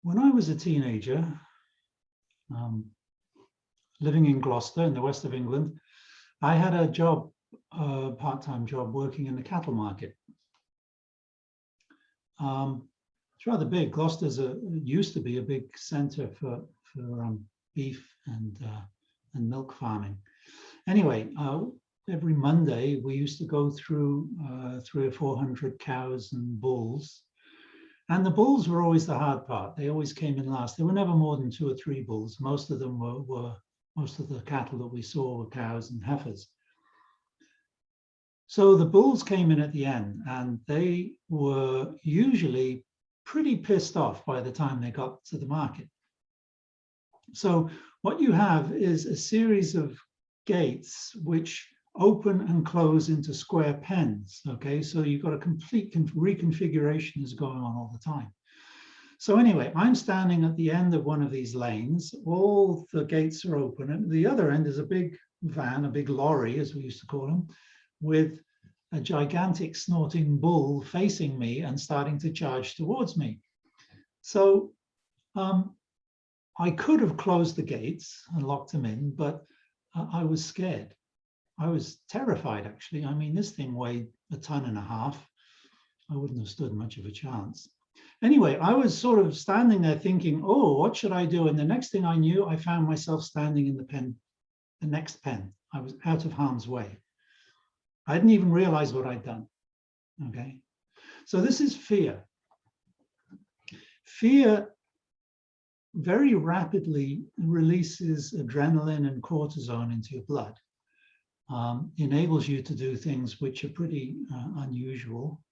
When I was a teenager, living in Gloucester in the west of England, I had a job, part-time job, working in the cattle market. It's rather big. Gloucester's used to be a big centre for beef and milk farming. Anyway, every Monday we used to go through 300 or 400 cows and bulls. And the bulls were always the hard part. They always came in last. There were never more than 2 or 3 bulls. Most of them were most of the cattle that we saw were cows and heifers. So the bulls came in at the end, and they were usually pretty pissed off by the time they got to the market. So what you have is a series of gates which open and close into square pens. Okay, so you've got a complete reconfiguration is going on all the time. So anyway, I'm standing at the end of one of these lanes. All the gates are open, and at the other end is a big van, a big lorry, as we used to call them, with a gigantic snorting bull facing me and starting to charge towards me. So I could have closed the gates and locked them in, but I was scared. I was terrified, actually. I mean, this thing weighed 1.5 tons. I wouldn't have stood much of a chance. Anyway, I was sort of standing there thinking, oh, what should I do? And the next thing I knew, I found myself standing in the next pen. I was out of harm's way. I didn't even realize what I'd done. Okay. So this is fear. Fear very rapidly releases adrenaline and cortisone into your blood. Enables you to do things which are pretty unusual,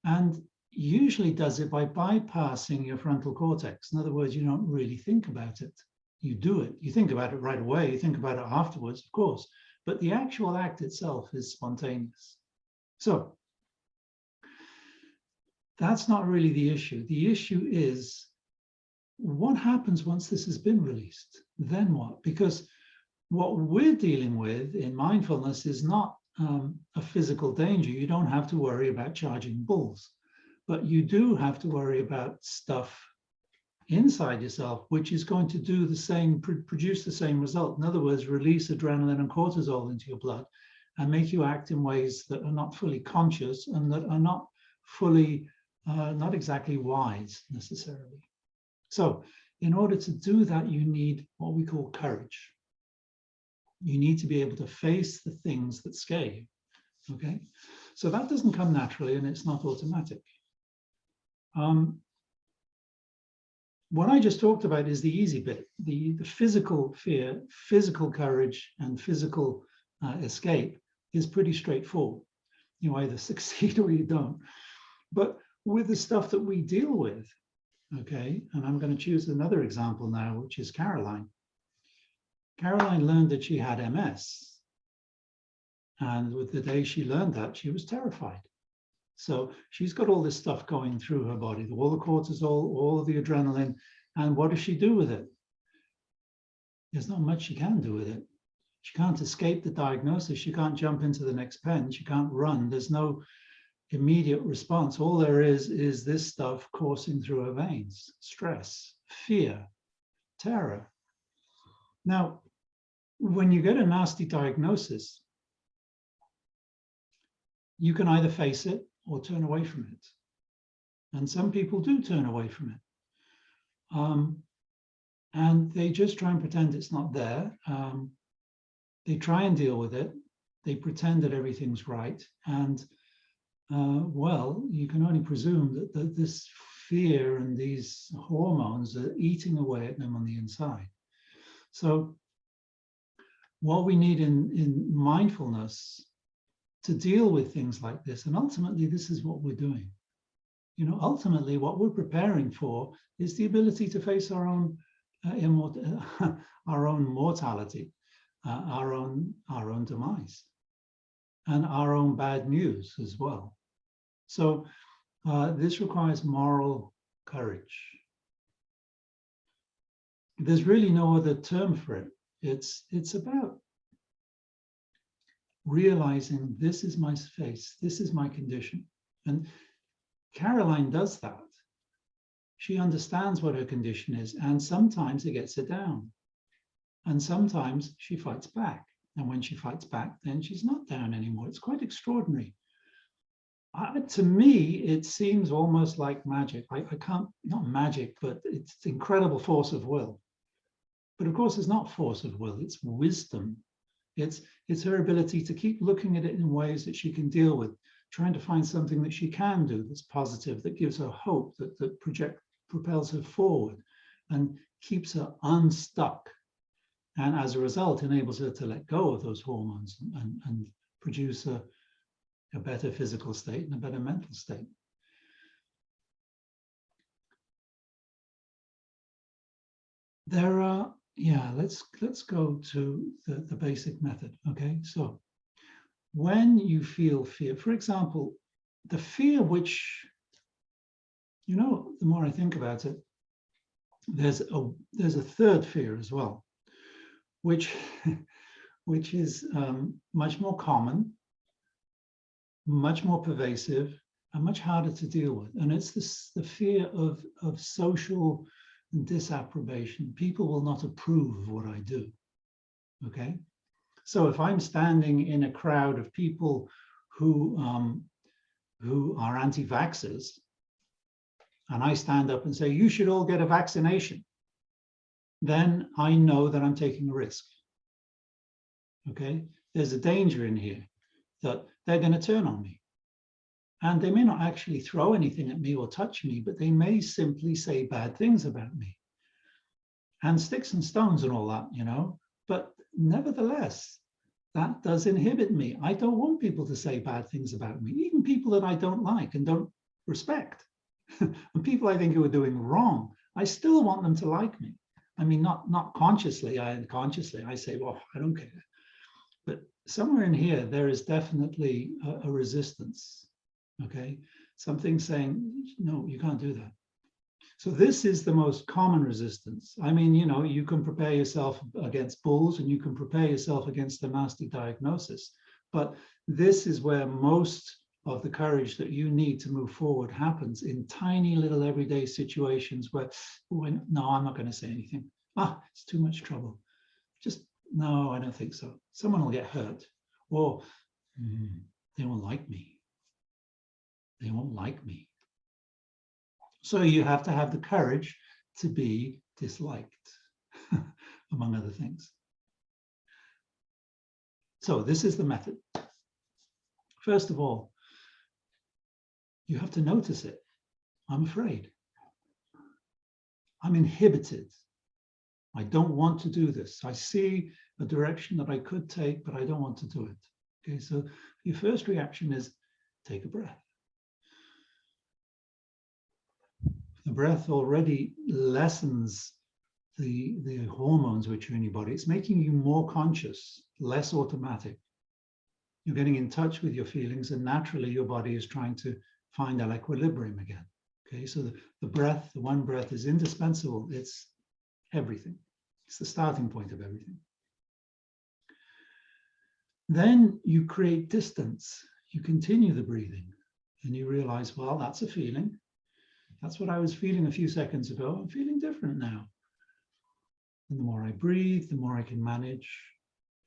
and usually does it by bypassing your frontal cortex. In other words, you don't really think about it. You do it. You think about it right away. You think about it afterwards, of course, but the actual act itself is spontaneous. So that's not really the issue. The issue is what happens once this has been released? Then what? Because what we're dealing with in mindfulness is not a physical danger. You don't have to worry about charging bulls, but you do have to worry about stuff inside yourself, which is going to do the same, produce the same result. In other words, release adrenaline and cortisol into your blood and make you act in ways that are not fully conscious and that are not fully, not exactly wise necessarily. So in order to do that, you need what we call courage. You need to be able to face the things that scare you, okay? So that doesn't come naturally and it's not automatic. What I just talked about is the easy bit, the physical fear, physical courage, and physical escape is pretty straightforward. You either succeed or you don't. But with the stuff that we deal with, okay, and I'm going to choose another example now, which is Caroline. Caroline learned that she had MS. And with the day she learned that, she was terrified. So she's got all this stuff going through her body, all the cortisol, all the adrenaline. And what does she do with it? There's not much she can do with it. She can't escape the diagnosis. She can't jump into the next pen. She can't run. There's no immediate response. All there is this stuff coursing through her veins: stress, fear, terror. Now, when you get a nasty diagnosis, you can either face it or turn away from it. And some people do turn away from it. And they just try and pretend it's not there. They try and deal with it. They pretend that everything's right. And well, you can only presume that this fear and these hormones are eating away at them on the inside. So what we need in mindfulness to deal with things like this, and ultimately this is what we're doing. You know, ultimately what we're preparing for is the ability to face our own our own mortality, our own demise, and our own bad news as well. So this requires moral courage. There's really no other term for it. It's about realizing this is my face, this is my condition. And Caroline does that. she understands what her condition is, and sometimes it gets her down. And sometimes she fights back. And when she fights back, then she's not down anymore. It's quite extraordinary. To me, it seems almost like magic. I can't, not magic, but it's incredible force of will. But of course, it's not force of will, it's wisdom. It's her ability to keep looking at it in ways that she can deal with, trying to find something that she can do that's positive, that gives her hope, that propels her forward and keeps her unstuck. And as a result, enables her to let go of those hormones and produce a better physical state and a better mental state. There are, let's go to the basic method. Okay, so when you feel fear, for example, the fear which, the more I think about it, there's a third fear as well, which is much more common, much more pervasive, and much harder to deal with. And it's the fear of social disapprobation. People will not approve of what I do. Okay, so if I'm standing in a crowd of people who are anti-vaxxers, and I stand up and say, you should all get a vaccination, then I know that I'm taking a risk. Okay, there's a danger in here that they're going to turn on me. And they may not actually throw anything at me or touch me, but they may simply say bad things about me. And sticks and stones and all that, But nevertheless, that does inhibit me. I don't want people to say bad things about me, even people that I don't like and don't respect. And people I think who are doing wrong, I still want them to like me. I mean, not consciously, unconsciously, I say, well, I don't care. But somewhere in here, there is definitely a resistance, okay? Something saying, no, you can't do that. So this is the most common resistance. I mean, you can prepare yourself against bulls and you can prepare yourself against a nasty diagnosis. But this is where most of the courage that you need to move forward happens, in tiny little everyday situations where, no, I'm not going to say anything. It's too much trouble. Just, no, I don't think so. Someone will get hurt, or they won't like me. They won't like me. So you have to have the courage to be disliked, among other things. So this is the method. First of all, you have to notice it. I'm afraid. I'm inhibited. I don't want to do this. I see a direction that I could take, but I don't want to do it. Okay, so your first reaction is take a breath. The breath already lessens the hormones which are in your body. It's making you more conscious, less automatic. You're getting in touch with your feelings, and naturally your body is trying to find that equilibrium again. Okay, so the breath, the one breath is indispensable. It's everything. It's the starting point of everything. Then you create distance. You continue the breathing and you realize, well, that's a feeling. That's what I was feeling a few seconds ago. I'm feeling different now. And the more I breathe, the more I can manage,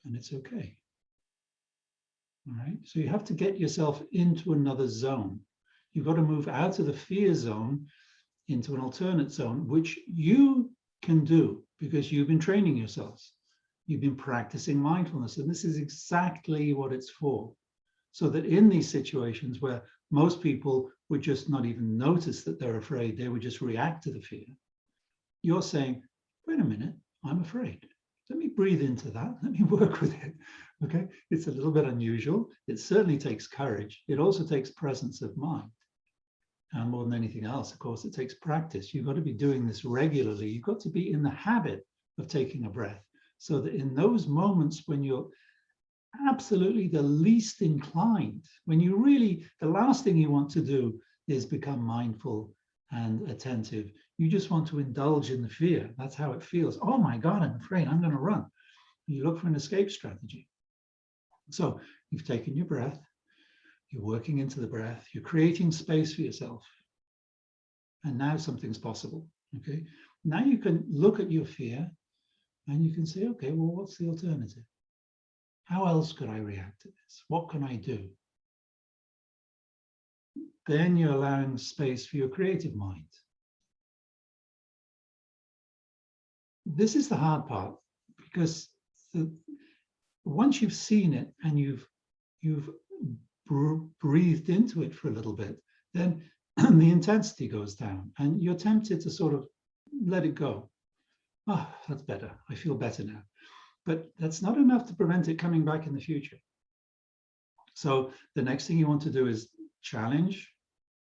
and it's okay. All right, so you have to get yourself into another zone. You've got to move out of the fear zone into an alternate zone, which you can do because you've been training yourselves. You've been practicing mindfulness, and this is exactly what it's for. So that in these situations where most people would just not even notice that they're afraid, they would just react to the fear, you're saying, wait a minute, I'm afraid. Let me breathe into that. Let me work with it. Okay, it's a little bit unusual. It certainly takes courage. It also takes presence of mind. And more than anything else, of course, it takes practice. You've got to be doing this regularly. You've got to be in the habit of taking a breath, so that in those moments when you're absolutely the least inclined, when you really, the last thing you want to do is become mindful and attentive. You just want to indulge in the fear. That's how it feels. Oh my God, I'm afraid, I'm going to run. You look for an escape strategy. So you've taken your breath, you're working into the breath, you're creating space for yourself. and now something's possible. Okay, now you can look at your fear and you can say, okay, well, what's the alternative? How else could I react to this? What can I do? Then you're allowing space for your creative mind. This is the hard part, because once you've seen it and you've breathed into it for a little bit, then the intensity goes down and you're tempted to sort of let it go. Oh, that's better. I feel better now. But that's not enough to prevent it coming back in the future. So the next thing you want to do is challenge,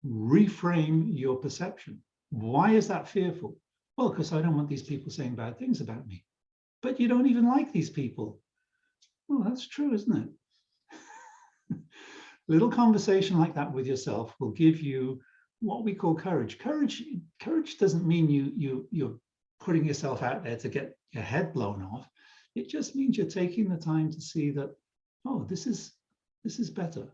reframe your perception. Why is that fearful? Well, because I don't want these people saying bad things about me. But you don't even like these people. Well, that's true, isn't it? Little conversation like that with yourself will give you what we call courage. Courage doesn't mean you're putting yourself out there to get your head blown off. It just means you're taking the time to see that, oh, this is better.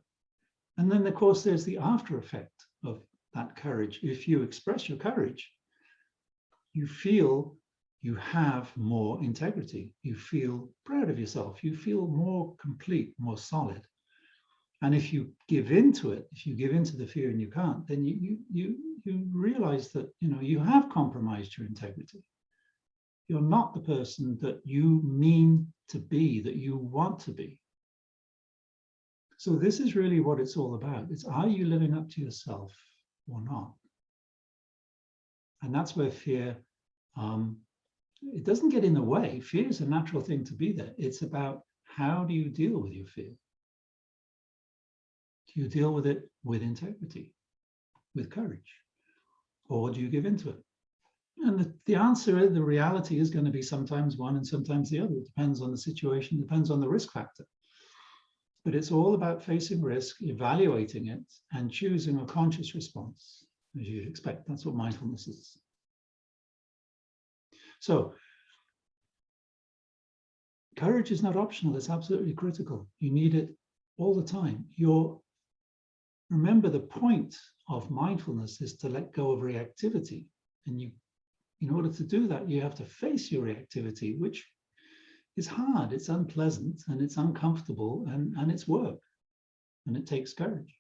And then, of course, there's the after effect of that courage. If you express your courage, you feel you have more integrity. You feel proud of yourself. You feel more complete, more solid. And if you give into it, if you give into the fear and you can't, then you realize that you have compromised your integrity. You're not the person that you mean to be, that you want to be. So this is really what it's all about. It's, are you living up to yourself or not? And that's where fear, it doesn't get in the way. Fear is a natural thing to be there. It's about, how do you deal with your fear? Do you deal with it with integrity, with courage, or do you give into it? And the answer, the reality is going to be sometimes one and sometimes the other. It depends on the situation, depends on the risk factor. But it's all about facing risk, evaluating it, and choosing a conscious response, as you'd expect. That's what mindfulness is. So, courage is not optional, it's absolutely critical. You need it all the time. Remember, the point of mindfulness is to let go of reactivity. And in order to do that, you have to face your reactivity, which is hard, it's unpleasant, and it's uncomfortable, and it's work, and it takes courage.